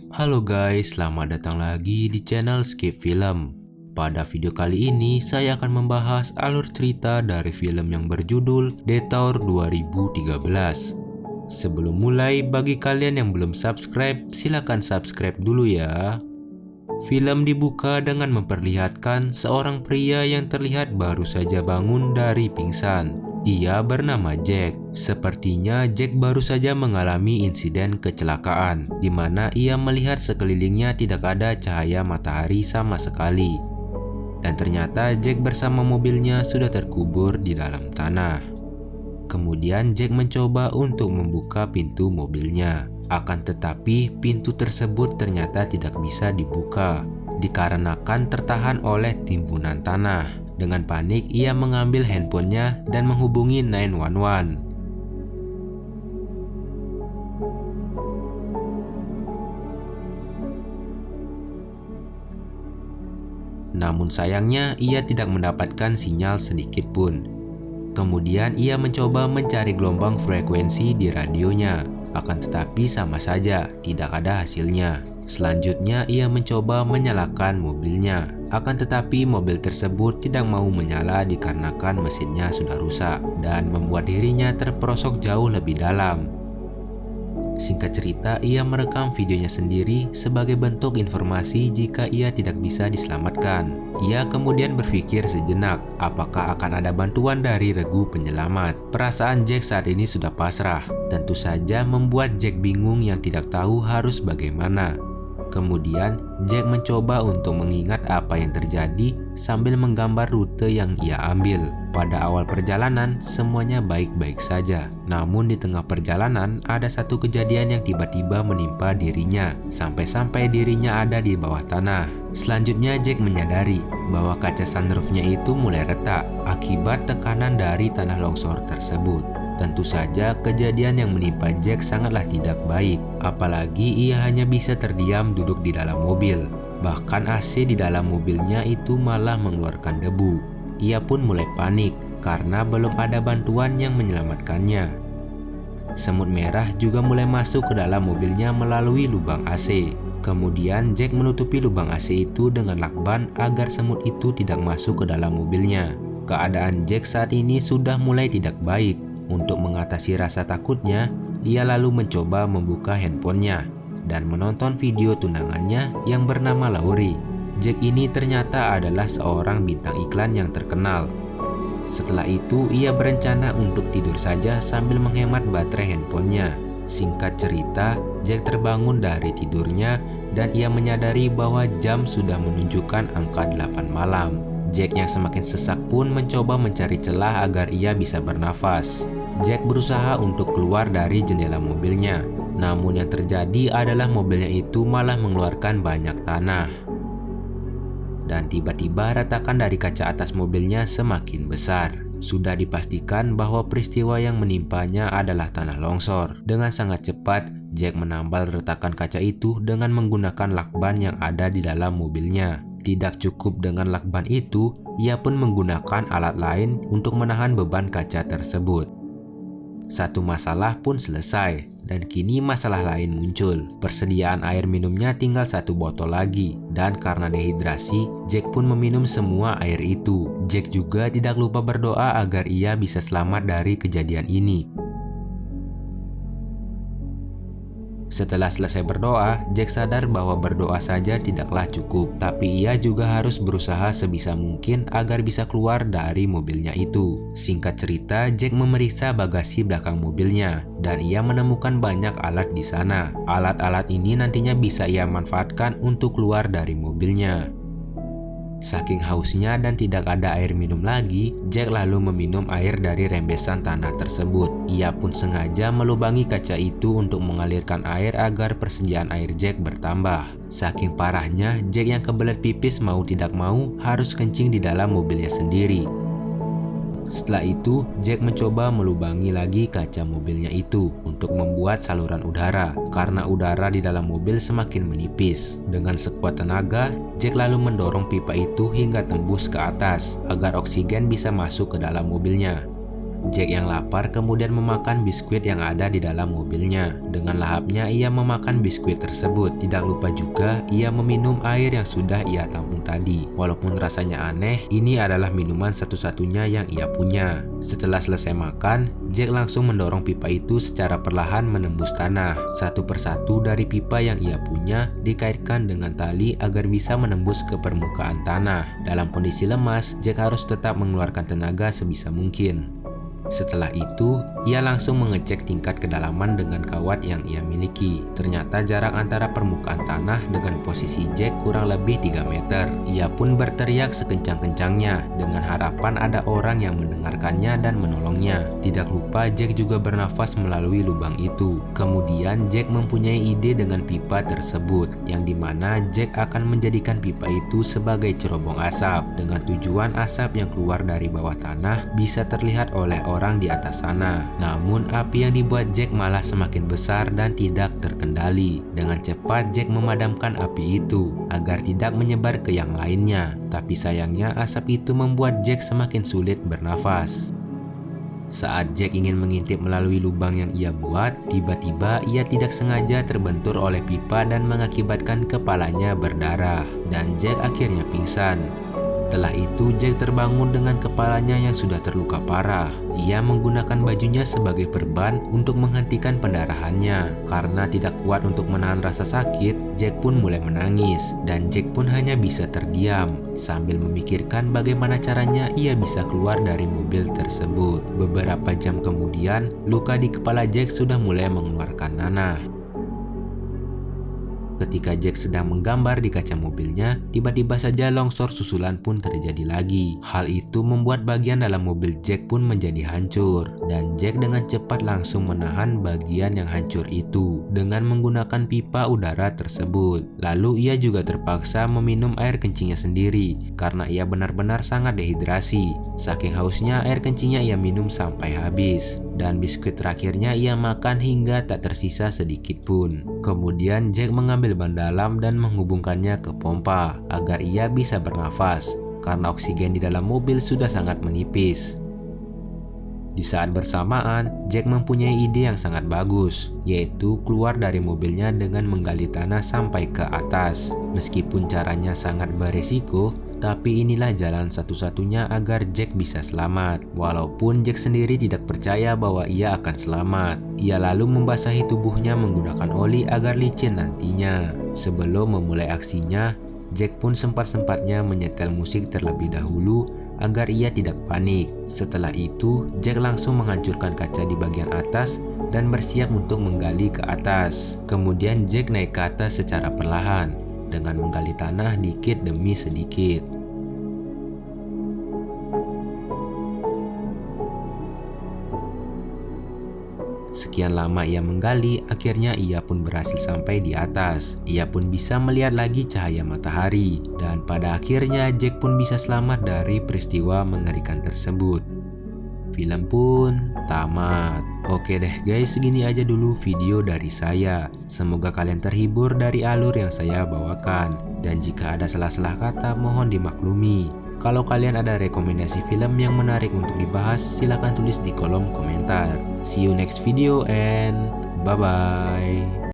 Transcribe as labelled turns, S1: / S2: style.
S1: Halo guys, selamat datang lagi di channel Skip Film. Pada video kali ini saya akan membahas alur cerita dari film yang berjudul Detour 2013. Sebelum mulai, bagi kalian yang belum subscribe, silakan subscribe dulu ya. Film dibuka dengan memperlihatkan seorang pria yang terlihat baru saja bangun dari pingsan. Ia bernama Jack. Sepertinya Jack baru saja mengalami insiden kecelakaan, di mana ia melihat sekelilingnya tidak ada cahaya matahari sama sekali. Dan ternyata Jack bersama mobilnya sudah terkubur di dalam tanah. Kemudian Jack mencoba untuk membuka pintu mobilnya. Akan tetapi pintu tersebut ternyata tidak bisa dibuka, dikarenakan tertahan oleh timbunan tanah. Dengan panik, ia mengambil handphonenya dan menghubungi 911. Namun sayangnya, ia tidak mendapatkan sinyal sedikit pun. Kemudian ia mencoba mencari gelombang frekuensi di radionya. Akan tetapi sama saja, tidak ada hasilnya. Selanjutnya ia mencoba menyalakan mobilnya. Akan tetapi mobil tersebut tidak mau menyala dikarenakan mesinnya sudah rusak dan membuat dirinya terperosok jauh lebih dalam. Singkat cerita, ia merekam videonya sendiri sebagai bentuk informasi jika ia tidak bisa diselamatkan. Ia kemudian berpikir sejenak, apakah akan ada bantuan dari regu penyelamat. Perasaan Jack saat ini sudah pasrah, tentu saja membuat Jack bingung yang tidak tahu harus bagaimana. Kemudian Jack mencoba untuk mengingat apa yang terjadi sambil menggambar rute yang ia ambil. Pada awal perjalanan semuanya baik-baik saja. Namun di tengah perjalanan ada satu kejadian yang tiba-tiba menimpa dirinya. Sampai-sampai dirinya ada di bawah tanah. Selanjutnya Jack menyadari bahwa kaca sunroofnya itu mulai retak akibat tekanan dari tanah longsor tersebut. Tentu saja kejadian yang menimpa Jack sangatlah tidak baik, apalagi ia hanya bisa terdiam duduk di dalam mobil. Bahkan AC di dalam mobilnya itu malah mengeluarkan debu. Ia pun mulai panik karena belum ada bantuan yang menyelamatkannya. Semut merah juga mulai masuk ke dalam mobilnya melalui lubang AC. Kemudian Jack menutupi lubang AC itu dengan lakban agar semut itu tidak masuk ke dalam mobilnya. Keadaan Jack saat ini sudah mulai tidak baik. Untuk mengatasi rasa takutnya, ia lalu mencoba membuka handphonenya dan menonton video tunangannya yang bernama Laurie. Jack ini ternyata adalah seorang bintang iklan yang terkenal. Setelah itu, ia berencana untuk tidur saja sambil menghemat baterai handphonenya. Singkat cerita, Jack terbangun dari tidurnya dan ia menyadari bahwa jam sudah menunjukkan angka 8 malam. Jack yang semakin sesak pun mencoba mencari celah agar ia bisa bernafas. Jack berusaha untuk keluar dari jendela mobilnya, namun yang terjadi adalah mobilnya itu malah mengeluarkan banyak tanah. Dan tiba-tiba retakan dari kaca atas mobilnya semakin besar. Sudah dipastikan bahwa peristiwa yang menimpanya adalah tanah longsor. Dengan sangat cepat, Jack menambal retakan kaca itu dengan menggunakan lakban yang ada di dalam mobilnya. Tidak cukup dengan lakban itu, ia pun menggunakan alat lain untuk menahan beban kaca tersebut. Satu masalah pun selesai, dan kini masalah lain muncul. Persediaan air minumnya tinggal 1 botol lagi, dan karena dehidrasi, Jack pun meminum semua air itu. Jack juga tidak lupa berdoa agar ia bisa selamat dari kejadian ini. Setelah selesai berdoa, Jack sadar bahwa berdoa saja tidaklah cukup, tapi ia juga harus berusaha sebisa mungkin agar bisa keluar dari mobilnya itu. Singkat cerita, Jack memeriksa bagasi belakang mobilnya, dan ia menemukan banyak alat di sana. Alat-alat ini nantinya bisa ia manfaatkan untuk keluar dari mobilnya. Saking hausnya dan tidak ada air minum lagi, Jack lalu meminum air dari rembesan tanah tersebut. Ia pun sengaja melubangi kaca itu untuk mengalirkan air agar persediaan air Jack bertambah. Saking parahnya, Jack yang kebelet pipis mau tidak mau harus kencing di dalam mobilnya sendiri. Setelah itu, Jack mencoba melubangi lagi kaca mobilnya itu untuk membuat saluran udara, karena udara di dalam mobil semakin menipis. Dengan sekuat tenaga, Jack lalu mendorong pipa itu hingga tembus ke atas, agar oksigen bisa masuk ke dalam mobilnya. Jack yang lapar kemudian memakan biskuit yang ada di dalam mobilnya. Dengan lahapnya ia memakan biskuit tersebut. Tidak lupa juga ia meminum air yang sudah ia tampung tadi. Walaupun rasanya aneh, ini adalah minuman satu-satunya yang ia punya. Setelah selesai makan, Jack langsung mendorong pipa itu secara perlahan menembus tanah. Satu persatu dari pipa yang ia punya dikaitkan dengan tali agar bisa menembus ke permukaan tanah. Dalam kondisi lemas, Jack harus tetap mengeluarkan tenaga sebisa mungkin. Setelah itu, ia langsung mengecek tingkat kedalaman dengan kawat yang ia miliki. Ternyata jarak antara permukaan tanah dengan posisi Jack kurang lebih 3 meter. Ia pun berteriak sekencang-kencangnya dengan harapan ada orang yang mendengarkannya dan menolongnya. Tidak lupa Jack juga bernafas melalui lubang itu. Kemudian Jack mempunyai ide dengan pipa tersebut, yang dimana Jack akan menjadikan pipa itu sebagai cerobong asap, dengan tujuan asap yang keluar dari bawah tanah bisa terlihat oleh orang di atas sana. Namun api yang dibuat Jack malah semakin besar dan tidak terkendali. Dengan cepat Jack memadamkan api itu agar tidak menyebar ke yang lainnya. Tapi sayangnya asap itu membuat Jack semakin sulit bernafas. Saat Jack ingin mengintip melalui lubang yang ia buat, tiba-tiba ia tidak sengaja terbentur oleh pipa dan mengakibatkan kepalanya berdarah, dan Jack akhirnya pingsan. Setelah itu Jack terbangun dengan kepalanya yang sudah terluka parah. Ia menggunakan bajunya sebagai perban untuk menghentikan pendarahannya. Karena tidak kuat untuk menahan rasa sakit, Jack pun mulai menangis. Dan Jack pun hanya bisa terdiam sambil memikirkan bagaimana caranya ia bisa keluar dari mobil tersebut. Beberapa jam kemudian, luka di kepala Jack sudah mulai mengeluarkan nanah. Ketika Jack sedang menggambar di kaca mobilnya, tiba-tiba saja longsor susulan pun terjadi lagi. Hal itu membuat bagian dalam mobil Jack pun menjadi hancur, dan Jack dengan cepat langsung menahan bagian yang hancur itu dengan menggunakan pipa udara tersebut. Lalu ia juga terpaksa meminum air kencingnya sendiri karena ia benar-benar sangat dehidrasi. Saking hausnya, air kencingnya ia minum sampai habis. Dan biskuit terakhirnya ia makan hingga tak tersisa sedikit pun. Kemudian Jack mengambil ban dalam dan menghubungkannya ke pompa agar ia bisa bernafas karena oksigen di dalam mobil sudah sangat menipis. Di saat bersamaan, Jack mempunyai ide yang sangat bagus, yaitu keluar dari mobilnya dengan menggali tanah sampai ke atas. Meskipun caranya sangat beresiko, tapi inilah jalan satu-satunya agar Jack bisa selamat. Walaupun Jack sendiri tidak percaya bahwa ia akan selamat. Ia lalu membasahi tubuhnya menggunakan oli agar licin nantinya. Sebelum memulai aksinya, Jack pun sempat-sempatnya menyetel musik terlebih dahulu agar ia tidak panik. Setelah itu, Jack langsung menghancurkan kaca di bagian atas dan bersiap untuk menggali ke atas. Kemudian Jack naik ke atas secara perlahan dengan menggali tanah dikit demi sedikit. Sekian lama ia menggali, akhirnya ia pun berhasil sampai di atas. Ia pun bisa melihat lagi cahaya matahari, dan pada akhirnya Jack pun bisa selamat dari peristiwa mengerikan tersebut. Film pun tamat. Oke deh guys, segini aja dulu video dari saya. Semoga kalian terhibur dari alur yang saya bawakan. Dan jika ada salah-salah kata, mohon dimaklumi. Kalau kalian ada rekomendasi film yang menarik untuk dibahas, silahkan tulis di kolom komentar. See you next video and bye-bye.